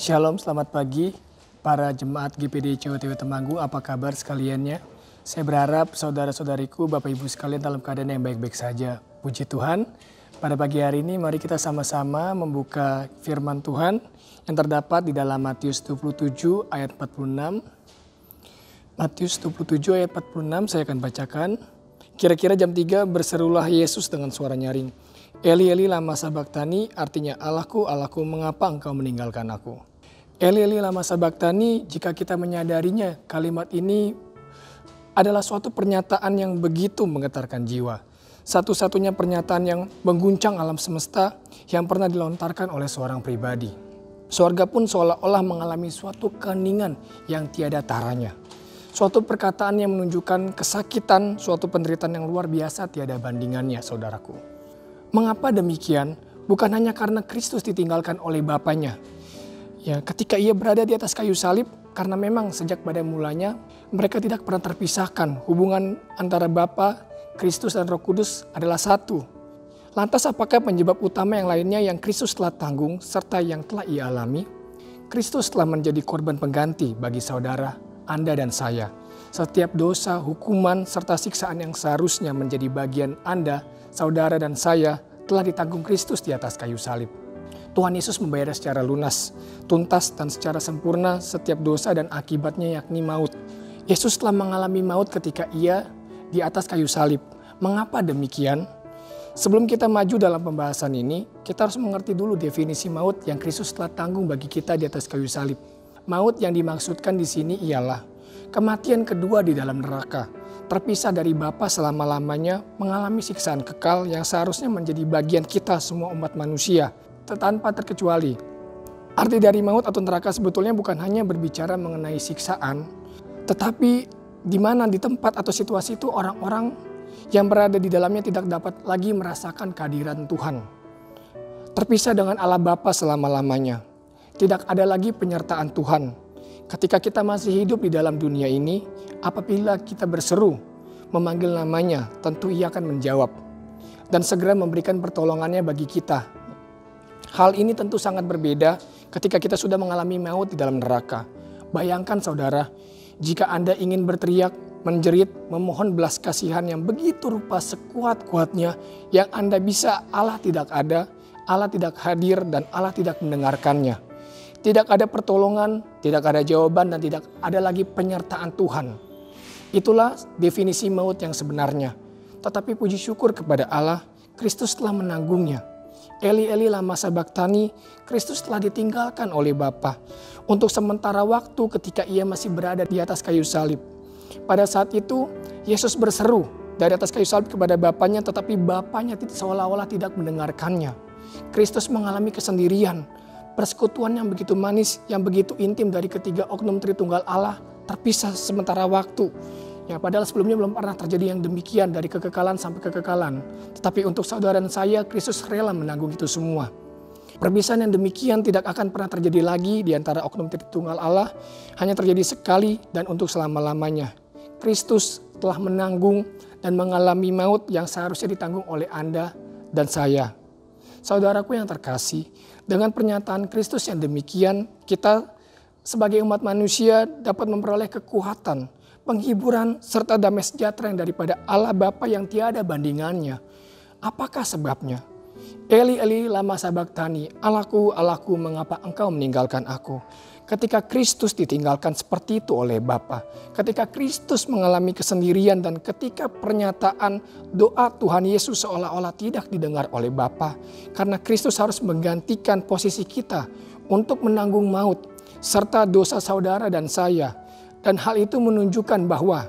Shalom, selamat pagi para jemaat GPD COTW Temanggung, apa kabar sekaliannya? Saya berharap saudara-saudariku, Bapak Ibu sekalian dalam keadaan yang baik-baik saja. Puji Tuhan, pada pagi hari ini mari kita sama-sama membuka firman Tuhan yang terdapat di dalam Matius 27 ayat 46. Matius 27 ayat 46 saya akan bacakan. Kira-kira jam 3 berserulah Yesus dengan suara nyaring. Eli Eli lama sabachthani, artinya Allahku, Allahku, mengapa engkau meninggalkan aku? Eli Eli lama sabachthani, jika kita menyadarinya, kalimat ini adalah suatu pernyataan yang begitu menggetarkan jiwa. Satu-satunya pernyataan yang mengguncang alam semesta yang pernah dilontarkan oleh seorang pribadi. Surga pun seolah-olah mengalami suatu keheningan yang tiada taranya. Suatu perkataan yang menunjukkan kesakitan, suatu penderitaan yang luar biasa tiada bandingannya, saudaraku. Mengapa demikian? Bukan hanya karena Kristus ditinggalkan oleh Bapanya. Ya, ketika ia berada di atas kayu salib, karena memang sejak pada mulanya mereka tidak pernah terpisahkan. Hubungan antara Bapa, Kristus dan Roh Kudus adalah satu. Lantas apakah penyebab utama yang lainnya yang Kristus telah tanggung serta yang telah ia alami? Kristus telah menjadi korban pengganti bagi saudara, Anda dan saya. Setiap dosa, hukuman, serta siksaan yang seharusnya menjadi bagian Anda, saudara dan saya telah ditanggung Kristus di atas kayu salib. Tuhan Yesus membayar secara lunas, tuntas dan secara sempurna setiap dosa dan akibatnya yakni maut. Yesus telah mengalami maut ketika ia di atas kayu salib. Mengapa demikian? Sebelum kita maju dalam pembahasan ini, kita harus mengerti dulu definisi maut yang Kristus telah tanggung bagi kita di atas kayu salib. Maut yang dimaksudkan di sini ialah kematian kedua di dalam neraka, terpisah dari Bapa selama-lamanya, mengalami siksaan kekal yang seharusnya menjadi bagian kita semua umat manusia, tanpa terkecuali. Arti dari maut atau neraka sebetulnya bukan hanya berbicara mengenai siksaan, tetapi di mana di tempat atau situasi itu orang-orang yang berada di dalamnya tidak dapat lagi merasakan kehadiran Tuhan. Terpisah dengan Allah Bapa selama-lamanya. Tidak ada lagi penyertaan Tuhan. Ketika kita masih hidup di dalam dunia ini, apabila kita berseru, memanggil namanya, tentu ia akan menjawab. Dan segera memberikan pertolongannya bagi kita. Hal ini tentu sangat berbeda ketika kita sudah mengalami maut di dalam neraka. Bayangkan saudara, jika Anda ingin berteriak, menjerit, memohon belas kasihan yang begitu rupa sekuat-kuatnya, yang Anda bisa, Allah tidak ada, Allah tidak hadir, dan Allah tidak mendengarkannya. Tidak ada pertolongan, tidak ada jawaban, dan tidak ada lagi penyertaan Tuhan. Itulah definisi maut yang sebenarnya. Tetapi puji syukur kepada Allah, Kristus telah menanggungnya. Eli Eli lama sabachthani, Kristus telah ditinggalkan oleh Bapa untuk sementara waktu ketika ia masih berada di atas kayu salib. Pada saat itu, Yesus berseru dari atas kayu salib kepada Bapanya, tetapi Bapanya seolah-olah tidak mendengarkannya. Kristus mengalami kesendirian. Persekutuan yang begitu manis, yang begitu intim dari ketiga oknum Tritunggal Allah terpisah sementara waktu. Ya, padahal sebelumnya belum pernah terjadi yang demikian dari kekekalan sampai kekekalan. Tetapi untuk saudara dan saya, Kristus rela menanggung itu semua. Perpisahan yang demikian tidak akan pernah terjadi lagi di antara oknum Tritunggal Allah. Hanya terjadi sekali dan untuk selama-lamanya. Kristus telah menanggung dan mengalami maut yang seharusnya ditanggung oleh Anda dan saya. Saudaraku yang terkasih, dengan pernyataan Kristus yang demikian, kita sebagai umat manusia dapat memperoleh kekuatan, penghiburan, serta damai sejahtera yang daripada Allah Bapa yang tiada bandingannya. Apakah sebabnya? Eli Eli lama sabachthani, Allahku, Allahku, mengapa engkau meninggalkan aku? Ketika Kristus ditinggalkan seperti itu oleh Bapa, ketika Kristus mengalami kesendirian dan ketika pernyataan doa Tuhan Yesus seolah-olah tidak didengar oleh Bapa, karena Kristus harus menggantikan posisi kita untuk menanggung maut serta dosa saudara dan saya. Dan hal itu menunjukkan bahwa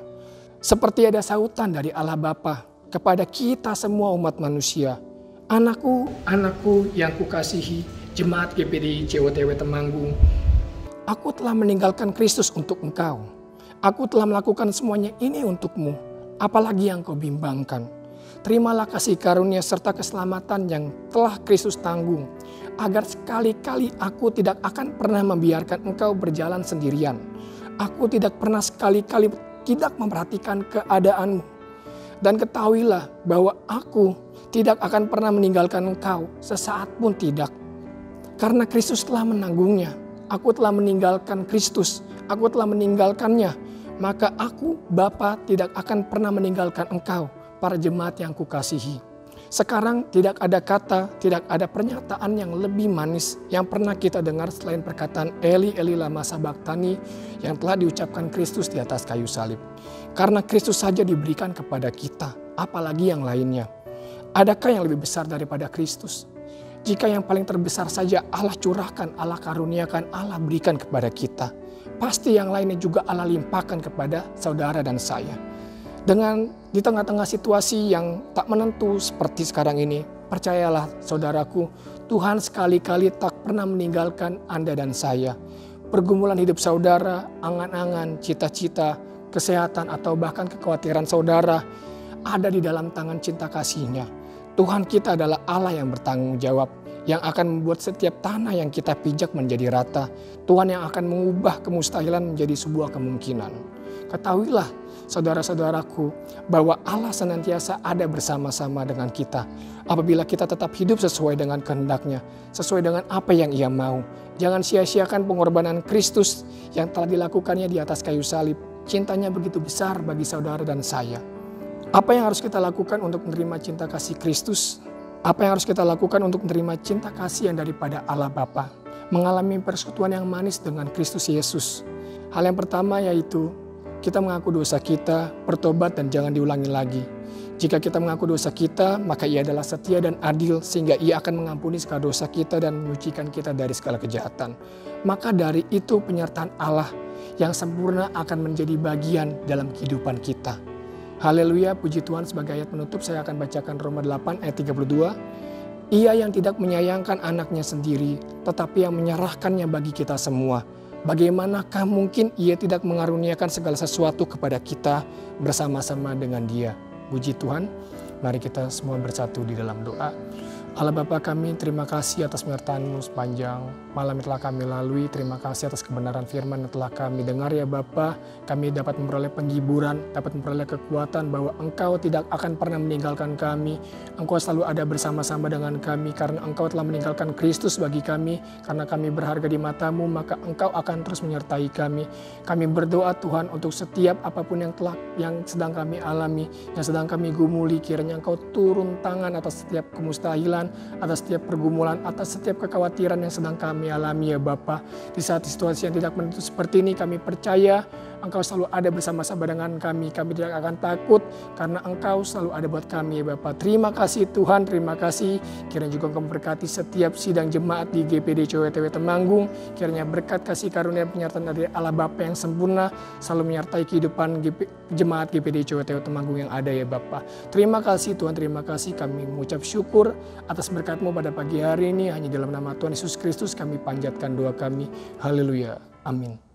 seperti ada sautan dari Allah Bapa kepada kita semua umat manusia. Anakku, anakku yang kukasihi, jemaat GPD COTW Temanggung, aku telah meninggalkan Kristus untuk engkau. Aku telah melakukan semuanya ini untukmu. Apalagi yang kau bimbangkan. Terimalah kasih karunia serta keselamatan yang telah Kristus tanggung. Agar sekali-kali aku tidak akan pernah membiarkan engkau berjalan sendirian. Aku tidak pernah sekali-kali tidak memperhatikan keadaanmu. Dan ketahuilah bahwa aku tidak akan pernah meninggalkan engkau sesaat pun tidak. Karena Kristus telah menanggungnya. aku telah meninggalkan Kristus, aku telah meninggalkannya, maka aku, Bapa, tidak akan pernah meninggalkan engkau, para jemaat yang kukasihi. Sekarang tidak ada kata, tidak ada pernyataan yang lebih manis yang pernah kita dengar selain perkataan Eli Eli lama sabachthani yang telah diucapkan Kristus di atas kayu salib. Karena Kristus saja diberikan kepada kita, apalagi yang lainnya. Adakah yang lebih besar daripada Kristus? Jika yang paling terbesar saja Allah curahkan, Allah karuniakan, Allah berikan kepada kita, pasti yang lainnya juga Allah limpahkan kepada saudara dan saya. Dengan di tengah-tengah situasi yang tak menentu seperti sekarang ini, percayalah saudaraku, Tuhan sekali-kali tak pernah meninggalkan Anda dan saya. Pergumulan hidup saudara, angan-angan, cita-cita, kesehatan atau bahkan kekhawatiran saudara ada di dalam tangan cinta kasih-Nya. Tuhan kita adalah Allah yang bertanggung jawab, yang akan membuat setiap tanah yang kita pijak menjadi rata. Tuhan yang akan mengubah kemustahilan menjadi sebuah kemungkinan. Ketahuilah saudara-saudaraku bahwa Allah senantiasa ada bersama-sama dengan kita. Apabila kita tetap hidup sesuai dengan kehendak-Nya, sesuai dengan apa yang Ia mau. Jangan sia-siakan pengorbanan Kristus yang telah dilakukannya di atas kayu salib. Cintanya begitu besar bagi saudara dan saya. Apa yang harus kita lakukan untuk menerima cinta kasih Kristus? Apa yang harus kita lakukan untuk menerima cinta kasih yang daripada Allah Bapa? Mengalami persekutuan yang manis dengan Kristus Yesus. Hal yang pertama yaitu kita mengaku dosa kita, bertobat dan jangan diulangi lagi. Jika kita mengaku dosa kita, maka Ia adalah setia dan adil sehingga Ia akan mengampuni segala dosa kita dan menyucikan kita dari segala kejahatan. Maka dari itu penyertaan Allah yang sempurna akan menjadi bagian dalam kehidupan kita. Haleluya, puji Tuhan. Sebagai ayat penutup saya akan bacakan Roma 8 ayat 32. Ia yang tidak menyayangkan anaknya sendiri, tetapi yang menyerahkannya bagi kita semua. Bagaimanakah mungkin Ia tidak mengaruniakan segala sesuatu kepada kita bersama-sama dengan Dia? Puji Tuhan, mari kita semua bersatu di dalam doa. Allah Bapa kami, terima kasih atas penyertaan-Mu sepanjang malam yang telah kami lalui. Terima kasih atas kebenaran firman yang telah kami dengar ya Bapa. Kami dapat memperoleh penghiburan, dapat memperoleh kekuatan bahwa Engkau tidak akan pernah meninggalkan kami. Engkau selalu ada bersama-sama dengan kami karena Engkau telah meninggalkan Kristus bagi kami. Karena kami berharga di mata-Mu, maka Engkau akan terus menyertai kami. Kami berdoa Tuhan untuk setiap apapun yang sedang kami alami, yang sedang kami gumuli, kiranya Engkau turun tangan atas setiap kemustahilan, atas setiap pergumulan, atas setiap kekhawatiran yang sedang kami alami ya Bapa. Di saat situasi yang tidak menentu seperti ini, kami percaya Engkau selalu ada bersama-sama dengan kami. Kami tidak akan takut karena Engkau selalu ada buat kami ya Bapa. Terima kasih Tuhan, terima kasih. Kiranya juga Engkau memberkati setiap sidang jemaat di GPD COWTW Temanggung. Kiranya berkat kasih karunia penyertaan dari Allah Bapa yang sempurna selalu menyertai kehidupan jemaat GPD COWTW Temanggung yang ada ya Bapa. Terima kasih Tuhan, terima kasih. Kami mengucap syukur atas berkat-Mu pada pagi hari ini. Hanya dalam nama Tuhan Yesus Kristus kami panjatkan doa kami. Haleluya. Amin.